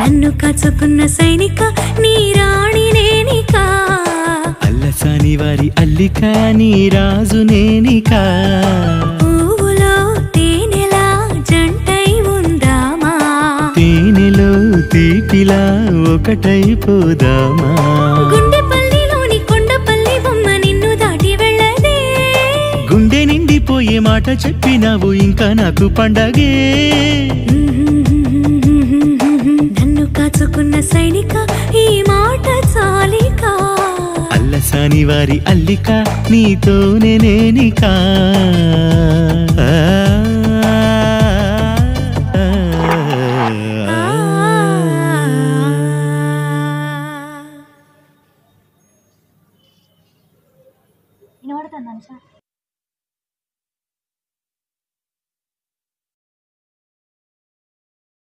నన్ను కాచుకున్న సైనిక నీ రాణి నేనిక అల్లసాని వారి అల్లిక నీ రాజు నేనిక పువ్వులో తేనెలా జంటై ఉందామా తేనెలో తీపిలా ఒకటైపోదామా గుండెపల్లిలోని కొండపల్లి బొమ్మ నిన్ను దాటి వెళ్ళదే గుండె నిండిపోయే మాట చెప్పినావు ఇంకా నాకు పండగే నన్ను కాచుకున్న సైనిక ఈ మాట చాలిక అల్లసాని వారి అల్లిక నీతోనే నేనిక